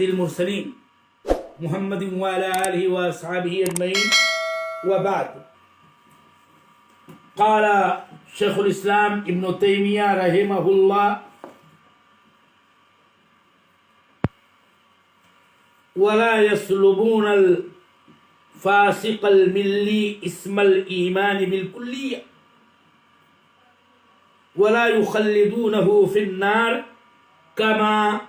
المرسلين محمد وعلى آله وأصحابه أجمعين وبعد. قال شيخ الإسلام ابن تيمية رحمه الله: ولا يسلبون الفاسق الملي اسم الإيمان بالكلية ولا يخلدونه في النار كما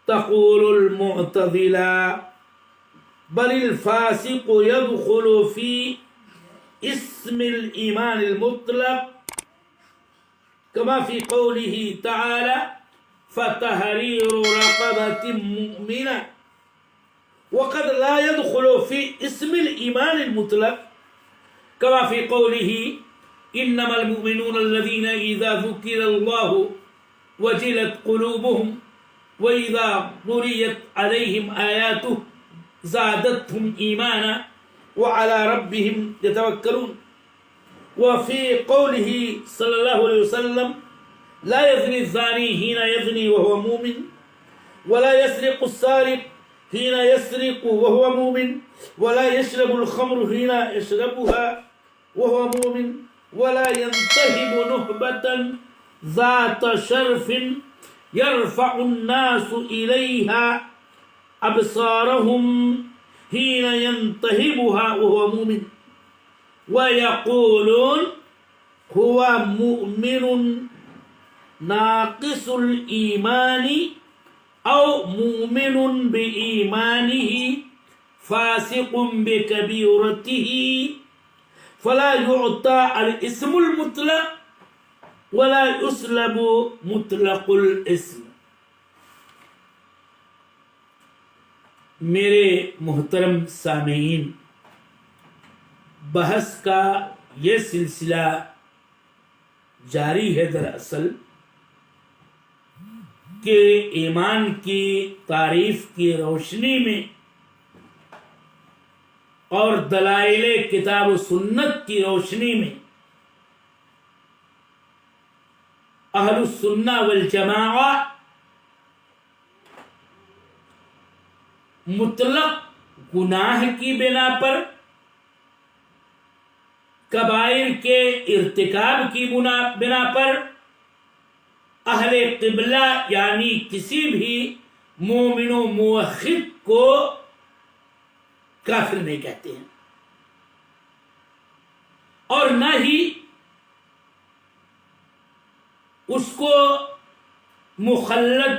تقول المعتزلة، بل الفاسق يدخل في اسم الإيمان المطلق كما في قوله تعالى: فتحرير رقبة مؤمنة، وقد لا يدخل في اسم الإيمان المطلق كما في قوله: إنما المؤمنون الذين إذا ذكر الله وجلت قلوبهم وإذا قرئت عليهم آياته زادتهم إيمانا وعلى ربهم يتوكلون. وفي قوله صلى الله عليه وسلم: لا يزني الزاني حين يزني وهو مؤمن، ولا يسرق السارق حين يسرق وهو مؤمن، ولا يشرب الخمر حين يشربها وهو مؤمن، ولا ينتهب نهبة ذات شرف يرفع الناس إليها أبصارهم حين ينتهبها وهو مؤمن، ويقولون هو مؤمن ناقص الإيمان أو مؤمن بإيمانه فاسق بكبيرته، فلا يعطى الاسم المطلق ولا يسلب مطلق الاسم. میرے محترم سامعین، بحث کا یہ سلسلہ جاری ہے دراصل کہ ایمان کی تعریف کی روشنی میں اور دلائل کتاب و سنت کی روشنی میں اہل السنہ والجماعہ مطلق گناہ کی بنا پر، کبائر کے ارتکاب کی بنا پر اہل قبلہ یعنی کسی بھی مومن و موحد کو کافر نہیں کہتے ہیں، اور نہ ہی اس کو مخلد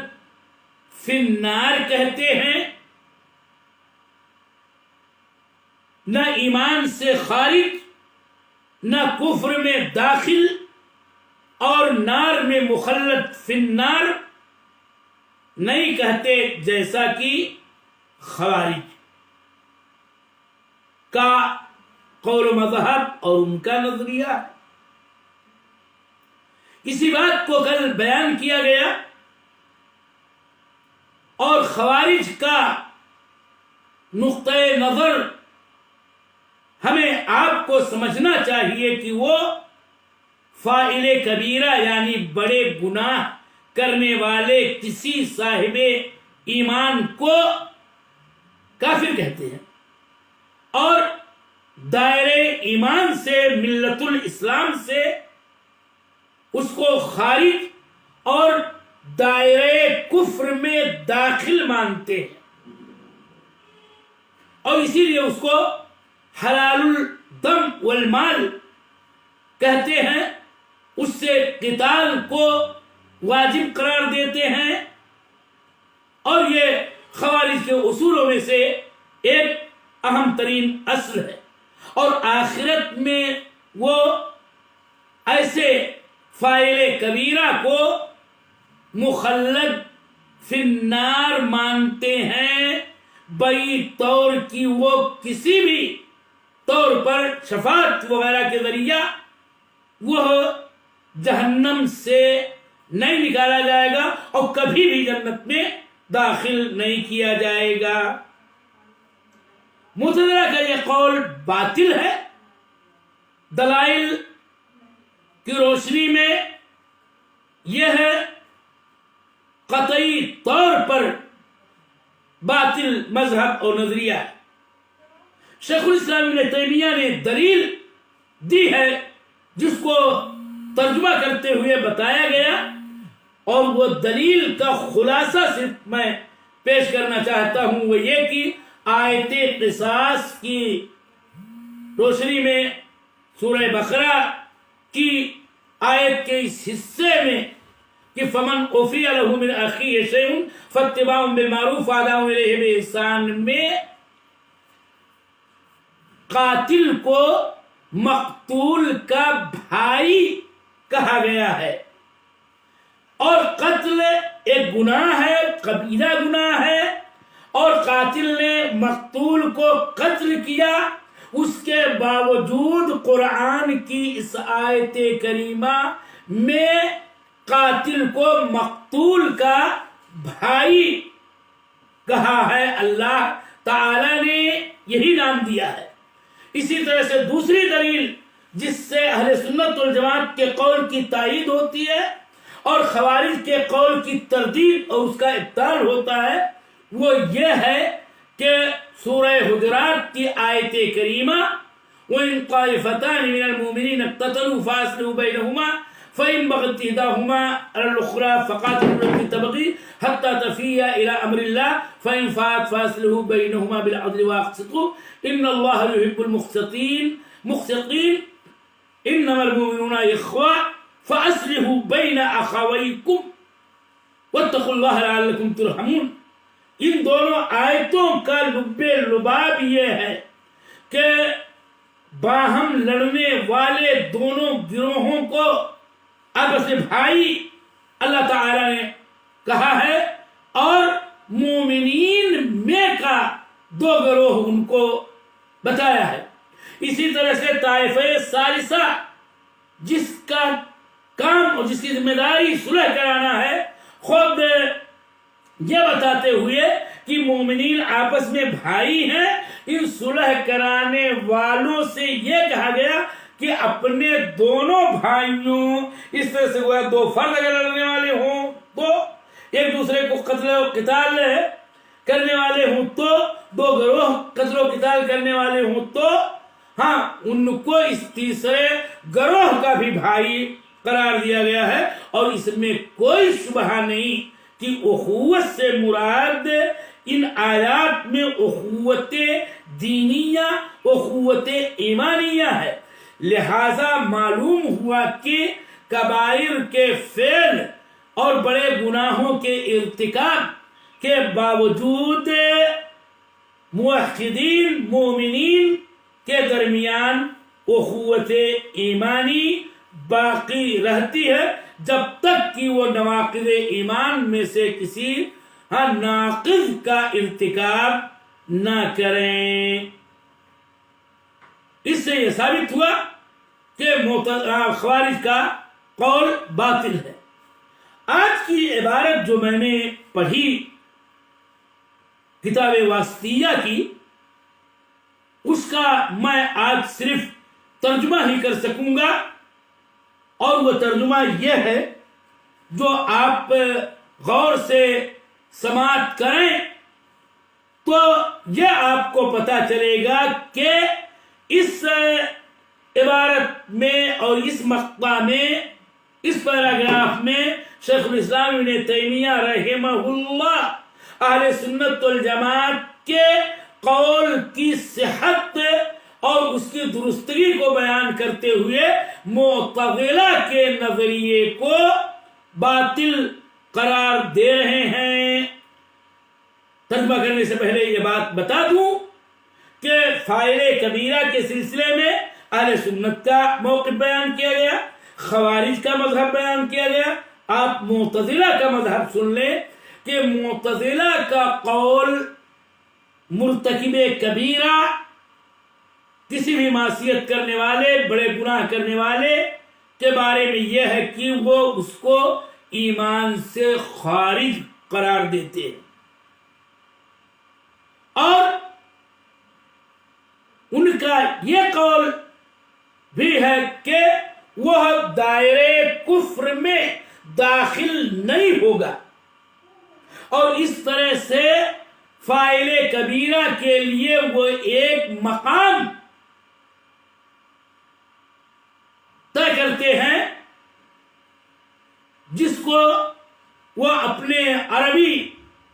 فی النار کہتے ہیں، نہ ایمان سے خارج، نہ کفر میں داخل، اور نار میں مخلد فی النار نہیں کہتے، جیسا کہ خوارج کا قول و مذہب اور ان کا نظریہ ہے. اسی بات کو کل بیان کیا گیا، اور خوارج کا نقطۂ نظر ہمیں آپ کو سمجھنا چاہیے کہ وہ فاعل کبیرہ یعنی بڑے گناہ کرنے والے کسی صاحب ایمان کو کافر کہتے ہیں، اور دائرے ایمان سے، ملت الاسلام سے اس کو خارج اور دائرے کفر میں داخل مانتے ہیں، اور اسی لیے اس کو حلال الدم والمال کہتے ہیں، اس سے قتال کو واجب قرار دیتے ہیں، اور یہ خوارج کے اصولوں میں سے ایک اہم ترین اصل ہے. اور آخرت میں وہ ایسے فاعل کبیرہ کو مخلد فی النار مانتے ہیں، بئی طور کی وہ کسی بھی طور پر شفاعت وغیرہ کے ذریعہ وہ جہنم سے نہیں نکالا جائے گا اور کبھی بھی جنت میں داخل نہیں کیا جائے گا. معتزلہ کا یہ قول باطل ہے. دلائل کی روشنی میں یہ ہے قطعی طور پر باطل مذہب اور نظریہ ہے۔ شیخ الاسلام ابن تیمیہ نے دلیل دی ہے جس کو ترجمہ کرتے ہوئے بتایا گیا، اور وہ دلیل کا خلاصہ صرف میں پیش کرنا چاہتا ہوں، وہ یہ کہ آیت قصاص کی روشنی میں سورہ بقرہ کی آیت کے اس حصے میں کہ فمن عفی لہ من اخیہ شیء فاتباع بالمعروف واداء الیہ بإحسان میں قاتل کو مقتول کا بھائی کہا گیا ہے، اور قتل ایک گناہ ہے، کبیرہ گناہ ہے، اور قاتل نے مقتول کو قتل کیا، اس کے باوجود قرآن کی اس آیت کریمہ میں قاتل کو مقتول کا بھائی کہا ہے۔ اللہ تعالی نے یہی نام دیا ہے۔ اسی طرح سے دوسری دلیل جس سے اہل سنت والجماعت کے قول کی تائید ہوتی ہے اور خوارج کے قول کی تردید اور اس کا ابطال ہوتا ہے، وہ یہ ہے کہ سورہ حجرات کی آیت کریمہ وَإِن طَائِفَتَانِ مِنَ الْمُؤْمِنِينَ اقْتَتَلُوا فَأَصْلِحُوا بَيْنَهُمَا فَإِن بَغَتْ إِحْدَاهُمَا عَلَى الْأُخْرَى فَقَاتِلُوا الَّتِي تَبْغِي حَتَّى تَفِيَّ إِلَى أَمْرِ اللَّهِ فَإِن فَاءَتْ فَأَصْلِحُوا بَيْنَهُمَا بِالْعَدْلِ وَأَقْسِطُوا إِنَّ اللَّهَ يُحِبُّ الْمُقْسِطِينَ إِنَّمَا الْمُؤْمِنُونَ إِخْوَةٌ فَأَصْلِحُوا بَيْنَ أَخَوَيْكُمْ وَاتَّقُوا اللَّهَ لَعَلَّكُمْ تُرْحَمُونَ۔ ان دونوں آیتوں کا لب لباب یہ ہے کہ باہم لڑنے والے دونوں گروہوں کو آپس میں بھائی اللہ تعالی نے کہا ہے، اور مومنین میں کا دو گروہ ان کو بتایا ہے۔ اسی طرح سے طائفہ ثالثہ جس کا کام اور جس کی ذمہ داری صلح کرانا ہے، خود یہ بتاتے ہوئے کہ مومنین آپس میں بھائی ہیں، ان صلح کرانے والوں سے یہ کہا گیا کہ اپنے دونوں بھائیوں، اس طرح سے وہ دو فرد اگر لڑنے والے ہوں تو ایک دوسرے کو قتل و قتال کرنے والے ہوں تو، دو گروہ قتل و قتال کرنے والے ہوں تو ہاں ان کو اس تیسرے گروہ کا بھی بھائی قرار دیا گیا ہے، اور اس میں کوئی شبہ نہیں کہ اخوت سے مراد ان آیات میں اخوت دینیہ، اخوت ایمانیہ ہے۔ لہذا معلوم ہوا کہ کبائر کے فعل اور بڑے گناہوں کے ارتکاب کے باوجود موحدین مومنین کے درمیان اخوت ایمانی باقی رہتی ہے جب تک کہ وہ نواقض ایمان میں سے کسی ناقض کا ارتکاب نہ کریں۔ اس سے یہ ثابت ہوا کہ خوارج کا قول باطل ہے۔ آج کی عبارت جو میں نے پڑھی کتاب واسطیہ کی، اس کا میں آج صرف ترجمہ ہی کر سکوں گا، اور وہ ترجمہ یہ ہے جو آپ غور سے سماعت کریں تو یہ آپ کو پتہ چلے گا کہ اس عبارت میں اور اس مقطع میں، اس پیراگراف میں شیخ الاسلام ابن تیمیہ رحمہ اللہ اہل سنت والجماعت کے قول کی صحت اور اس کی درستگی کو بیان کرتے ہوئے معتزلہ کے نظریے کو باطل قرار دے رہے ہیں۔ ترجمہ کرنے سے پہلے یہ بات بتا دوں کہ فاعل کبیرہ کے سلسلے میں اہل سنت کا موقف بیان کیا گیا، خوارج کا مذہب بیان کیا گیا۔ آپ معتزلہ کا مذہب سن لیں کہ معتزلہ کا قول مرتکب کبیرہ، کسی بھی معصیت کرنے والے، بڑے گناہ کرنے والے کے بارے میں یہ ہے کہ وہ اس کو ایمان سے خارج قرار دیتے ہیں، اور ان کا یہ قول بھی ہے کہ وہ دائرے کفر میں داخل نہیں ہوگا، اور اس طرح سے فاعل کبیرہ کے لیے وہ ایک مقام طے کرتے ہیں جس کو وہ اپنے عربی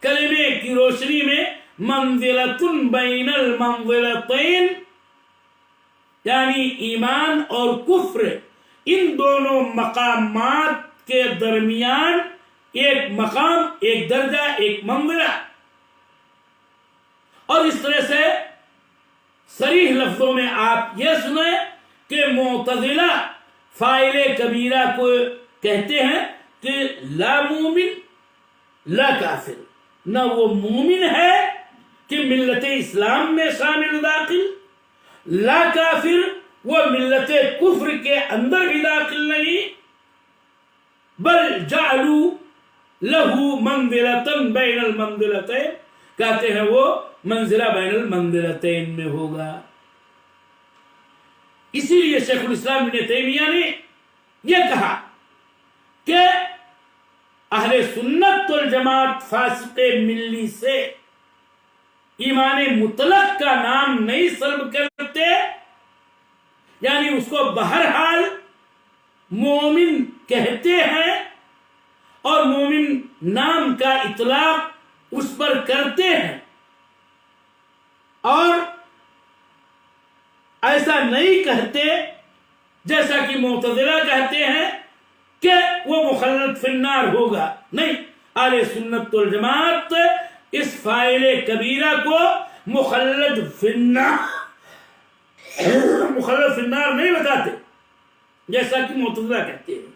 کلمے کی روشنی میں منزلۃ بین المنزلتین، یعنی ایمان اور کفر ان دونوں مقامات کے درمیان ایک مقام، ایک درجہ، ایک منزلہ. اور اس طرح سے صریح لفظوں میں آپ یہ سنیں کہ معتزلہ فاعل کبیرہ کو کہتے ہیں کہ لا مومن لا کافر، نہ وہ مومن ہے کہ ملت اسلام میں شامل داخل، لا کافر وہ ملت کفر کے اندر بھی داخل نہیں، بل جعلوا لہو منزلۃ بین المنزلتین، کہتے ہیں وہ منزلہ بین المنزلتین میں ہوگا. اسی لیے شیخ الاسلام ابن تیمیہ نے یہ کہا کہ اہل سنت والجماعت فاسق ملی سے ایمان مطلق کا نام نہیں سلب کرتے، یعنی اس کو بہرحال مومن کہتے ہیں اور مومن نام کا اطلاق اس پر کرتے ہیں، اور ایسا نہیں کہتے جیسا کہ معتزلہ کہتے ہیں کہ وہ مخلد فی النار ہوگا. نہیں، اہل سنت والجماعت اس فاعل کبیرہ کو مخلد فی النار نہیں بتاتے جیسا کہ معتزلہ کہتے ہیں.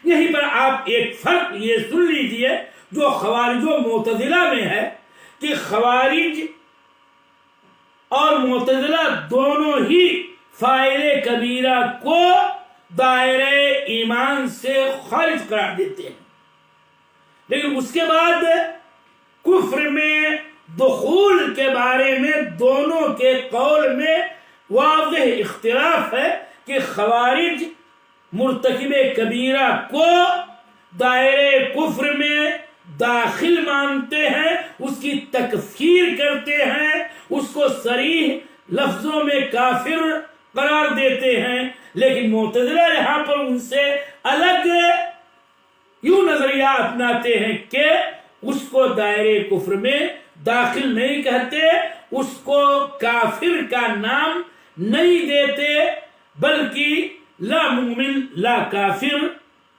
یہیں پر آپ ایک فرق یہ سن لیجئے جو خوارج و معتزلہ میں ہے کہ خوارج اور معتزلہ دونوں ہی فاعل کبیرہ کو دائرہ ایمان سے خارج قرار دیتے ہیں، لیکن اس کے بعد کفر میں دخول کے بارے میں دونوں کے قول میں واضح اختلاف ہے کہ خوارج مرتکب کبیرہ کو دائرہ کفر میں داخل مانتے ہیں، اس کی تکفیر کرتے ہیں، اس کو صریح لفظوں میں کافر قرار دیتے ہیں. لیکن معتزلہ یہاں پر ان سے الگ یوں نظریہ اپناتے ہیں کہ اس کو دائرے کفر میں داخل نہیں کہتے، اس کو کافر کا نام نہیں دیتے، بلکہ لا مومن لا کافر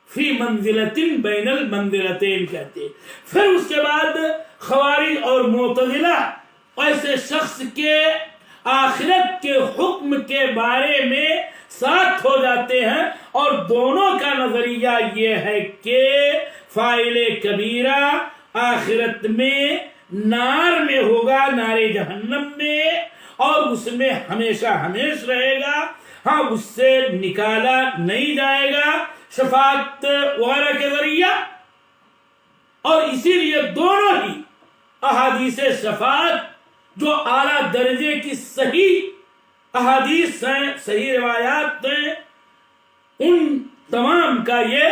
فی منزلۃ بین المنزلتین کہتے. پھر اس کے بعد خوارج اور معتزلہ ایسے شخص کے آخرت کے حکم کے بارے میں ساتھ ہو جاتے ہیں، اور دونوں کا نظریہ یہ ہے کہ فاعل کبیرہ آخرت میں نار میں ہوگا، نار جہنم میں، اور اس میں ہمیشہ ہمیش رہے گا. ہاں، اس سے نکالا نہیں جائے گا شفاعت وغیرہ کے ذریعہ. اور اسی لیے دونوں ہی احادیث شفاعت جو اعلیٰ درجے کی صحیح احادیث ہیں، صحیح روایات ہیں، ان تمام کا یہ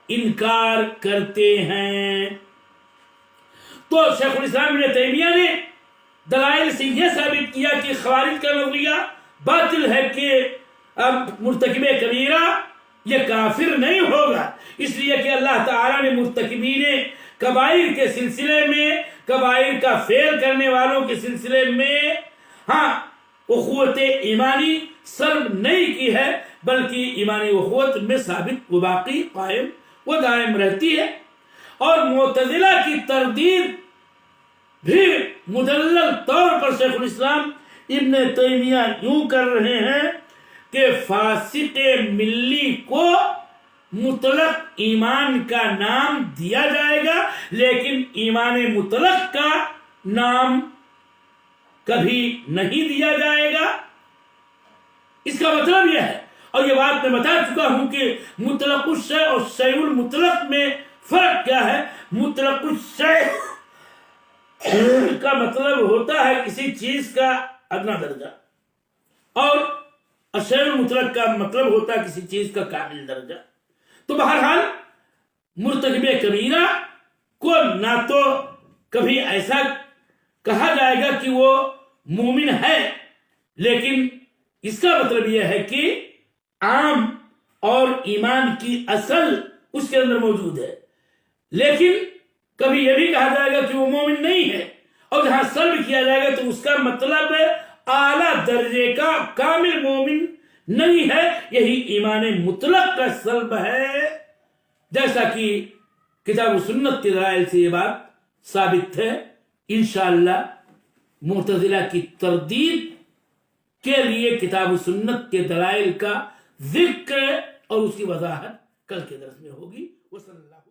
انکار کرتے ہیں. تو شیخ الاسلام ابن تیمیہ نے دلائل سے یہ ثابت کیا کہ خوارج کا نظریہ باطل ہے کہ مرتکب کبیرہ یہ کافر نہیں ہوگا، اس لیے کہ اللہ تعالیٰ نے مرتکبین کبائر کے سلسلے میں، کبائر کا فعل کرنے والوں کے سلسلے میں اخوت ایمانی سلب نہیں کی ہے، بلکہ ایمانی اخوت میں ثابت و باقی قائم و دائم رہتی ہے. اور معتزلہ کی تردید بھی مدلل طور پر شیخ الاسلام ابن تیمیہ یوں کر رہے ہیں کہ فاسق ملی کو مطلق ایمان کا نام دیا جائے گا، لیکن ایمان مطلق کا نام کبھی نہیں دیا جائے گا. اس کا مطلب یہ ہے، اور یہ بات میں بتا چکا ہوں کہ مطلق الشیء اور شیء المطلق میں فرق کیا ہے. مطلق الشیء کا مطلب ہوتا ہے کسی چیز کا ادنا درجہ، اور الشیء المطلق کا مطلب ہوتا ہے کسی چیز کا کامل درجہ. تو بہرحال مرتکب کبیرہ کو نہ تو کبھی ایسا کہا جائے گا کہ وہ مومن ہے، لیکن اس کا مطلب یہ ہے کہ عام اور ایمان کی اصل اس کے اندر موجود ہے، لیکن کبھی یہ بھی کہا جائے گا کہ وہ مومن نہیں ہے، اور جہاں سلب کیا جائے گا تو اس کا مطلب اعلیٰ درجے کا کامل مومن نہیں ہے۔ یہی ایمان مطلق کا سلب ہے، جیسا کہ کتاب و سنت کے دلائل سے یہ بات ثابت ہے۔ انشاءاللہ معتزلہ کی تردید کے لیے کتاب و سنت کے دلائل کا ذکر اور اس کی وضاحت کل کے درس میں ہوگی۔ وصلی اللہ